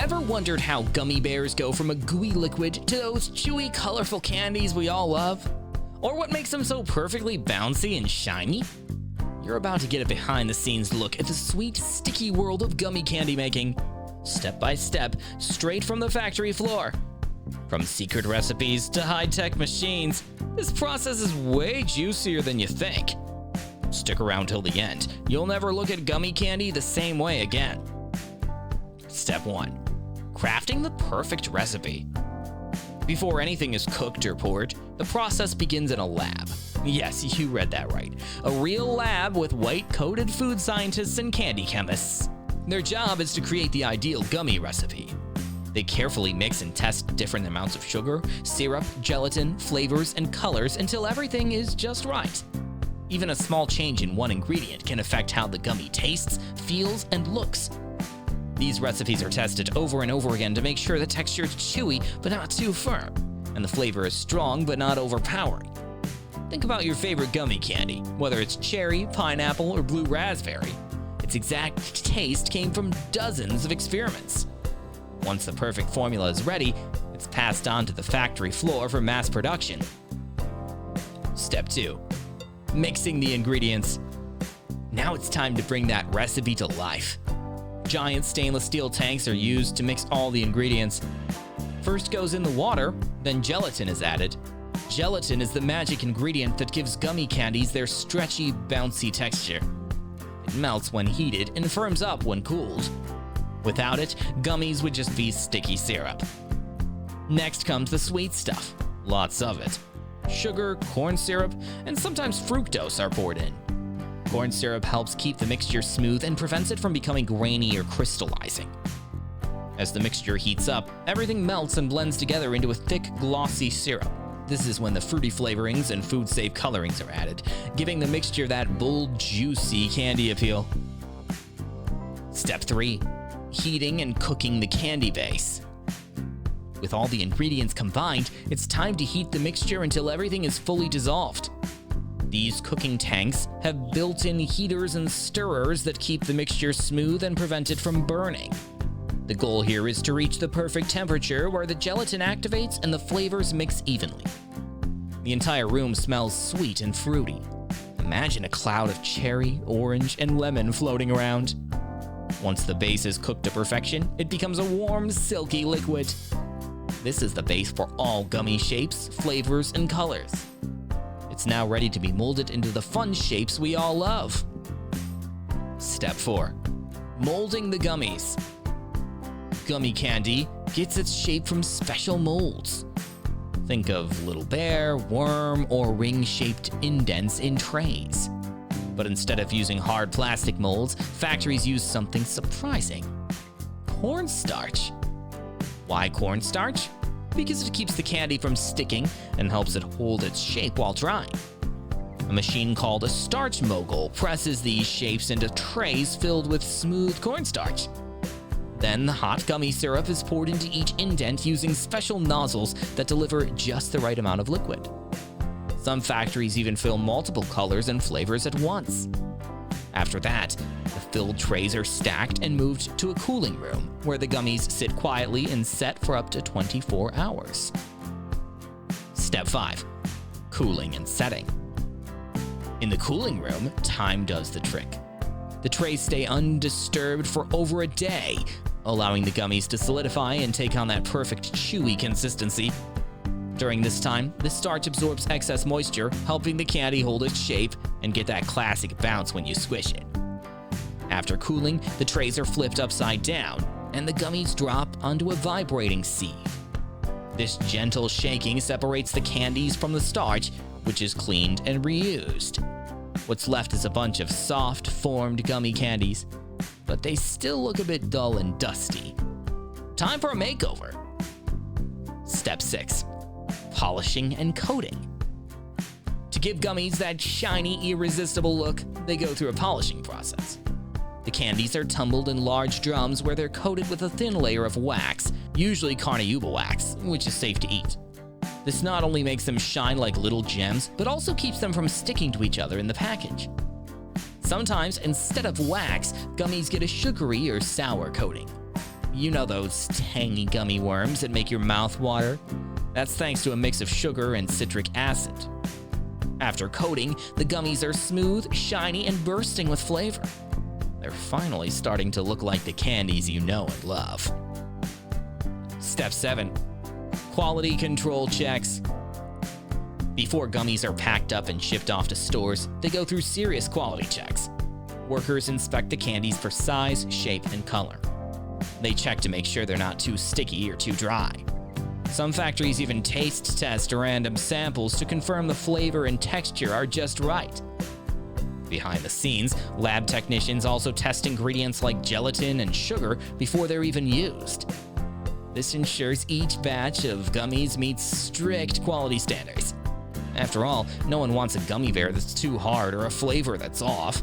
Ever wondered how gummy bears go from a gooey liquid to those chewy, colorful candies we all love? Or what makes them so perfectly bouncy and shiny? You're about to get a behind-the-scenes look at the sweet, sticky world of gummy candy making, step by step, straight from the factory floor. From secret recipes to high-tech machines, this process is way juicier than you think. Stick around till the end. You'll never look at gummy candy the same way again. Step 1. Crafting the perfect recipe. Before anything is cooked or poured, the process begins in a lab. Yes, you read that right. A real lab with white-coated food scientists and candy chemists. Their job is to create the ideal gummy recipe. They carefully mix and test different amounts of sugar, syrup, gelatin, flavors, and colors until everything is just right. Even a small change in one ingredient can affect how the gummy tastes, feels, and looks. These recipes are tested over and over again to make sure the texture is chewy but not too firm, and the flavor is strong but not overpowering. Think about your favorite gummy candy, whether it's cherry, pineapple, or blue raspberry. Its exact taste came from dozens of experiments. Once the perfect formula is ready, it's passed on to the factory floor for mass production. Step 2. Mixing the ingredients. Now it's time to bring that recipe to life. Giant stainless steel tanks are used to mix all the ingredients. First goes in the water, then gelatin is added. Gelatin is the magic ingredient that gives gummy candies their stretchy, bouncy texture. It melts when heated and firms up when cooled. Without it, gummies would just be sticky syrup. Next comes the sweet stuff, lots of it. Sugar, corn syrup, and sometimes fructose are poured in. Corn syrup helps keep the mixture smooth and prevents it from becoming grainy or crystallizing. As the mixture heats up, everything melts and blends together into a thick, glossy syrup. This is when the fruity flavorings and food-safe colorings are added, giving the mixture that bold, juicy candy appeal. Step 3. Heating and cooking the candy base. With all the ingredients combined, it's time to heat the mixture until everything is fully dissolved. These cooking tanks have built-in heaters and stirrers that keep the mixture smooth and prevent it from burning. The goal here is to reach the perfect temperature where the gelatin activates and the flavors mix evenly. The entire room smells sweet and fruity. Imagine a cloud of cherry, orange, and lemon floating around. Once the base is cooked to perfection, it becomes a warm, silky liquid. This is the base for all gummy shapes, flavors, and colors. It's now ready to be molded into the fun shapes we all love. Step 4. Molding the gummies. Gummy candy gets its shape from special molds. Think of little bear, worm, or ring-shaped indents in trays. But instead of using hard plastic molds, factories use something surprising. Cornstarch. Why cornstarch? Because it keeps the candy from sticking and helps it hold its shape while drying. A machine called a starch mogul presses these shapes into trays filled with smooth cornstarch. Then the hot gummy syrup is poured into each indent using special nozzles that deliver just the right amount of liquid. Some factories even fill multiple colors and flavors at once. After that, the filled trays are stacked and moved to a cooling room, where the gummies sit quietly and set for up to 24 hours. Step 5. Cooling and setting. In the cooling room, time does the trick. The trays stay undisturbed for over a day, allowing the gummies to solidify and take on that perfect chewy consistency. During this time, the starch absorbs excess moisture, helping the candy hold its shape and get that classic bounce when you squish it. After cooling, the trays are flipped upside down, and the gummies drop onto a vibrating sieve. This gentle shaking separates the candies from the starch, which is cleaned and reused. What's left is a bunch of soft, formed gummy candies, but they still look a bit dull and dusty. Time for a makeover. Step 6. Polishing and coating. To give gummies that shiny, irresistible look, they go through a polishing process. The candies are tumbled in large drums where they're coated with a thin layer of wax, usually carnauba wax, which is safe to eat. This not only makes them shine like little gems, but also keeps them from sticking to each other in the package. Sometimes, instead of wax, gummies get a sugary or sour coating. You know those tangy gummy worms that make your mouth water? That's thanks to a mix of sugar and citric acid. After coating, the gummies are smooth, shiny, and bursting with flavor. They're finally starting to look like the candies you know and love. Step 7. Quality control checks. Before gummies are packed up and shipped off to stores, they go through serious quality checks. Workers inspect the candies for size, shape, and color. They check to make sure they're not too sticky or too dry. Some factories even taste test random samples to confirm the flavor and texture are just right. Behind the scenes, lab technicians also test ingredients like gelatin and sugar before they're even used. This ensures each batch of gummies meets strict quality standards. After all, no one wants a gummy bear that's too hard or a flavor that's off.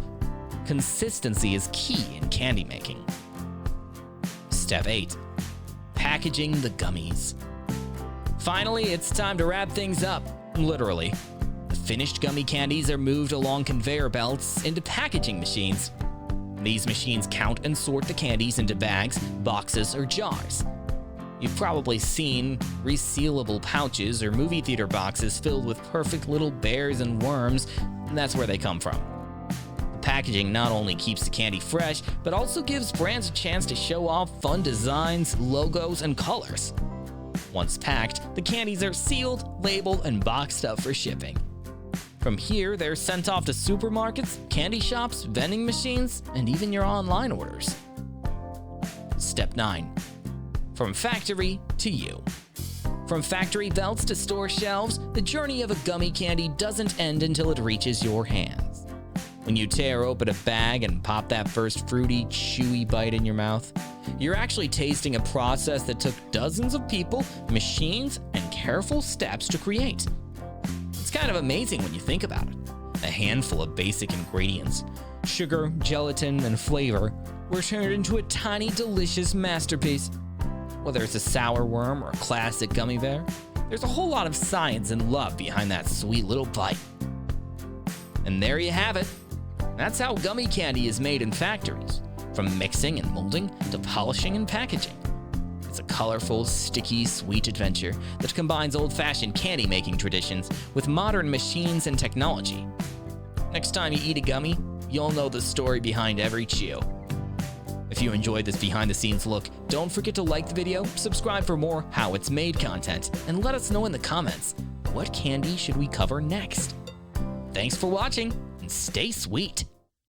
Consistency is key in candy making. Step 8. Packaging the gummies. Finally, it's time to wrap things up, literally. The finished gummy candies are moved along conveyor belts into packaging machines. These machines count and sort the candies into bags, boxes, or jars. You've probably seen resealable pouches or movie theater boxes filled with perfect little bears and worms, and that's where they come from. The packaging not only keeps the candy fresh, but also gives brands a chance to show off fun designs, logos, and colors. Once packed, the candies are sealed, labeled, and boxed up for shipping. From here, they're sent off to supermarkets, candy shops, vending machines, and even your online orders. Step 9. From factory to you. From factory belts to store shelves, the journey of a gummy candy doesn't end until it reaches your hands. When you tear open a bag and pop that first fruity, chewy bite in your mouth, you're actually tasting a process that took dozens of people, machines, and careful steps to create. It's kind of amazing when you think about it. A handful of basic ingredients, sugar, gelatin, and flavor, were turned into a tiny, delicious masterpiece. Whether it's a sour worm or a classic gummy bear, there's a whole lot of science and love behind that sweet little bite. And there you have it. That's how gummy candy is made in factories, from mixing and molding to polishing and packaging. It's a colorful, sticky, sweet adventure that combines old-fashioned candy-making traditions with modern machines and technology. Next time you eat a gummy, you'll know the story behind every chew. If you enjoyed this behind-the-scenes look, don't forget to like the video, subscribe for more How It's Made content, and let us know in the comments, what candy should we cover next? Thanks for watching, and stay sweet!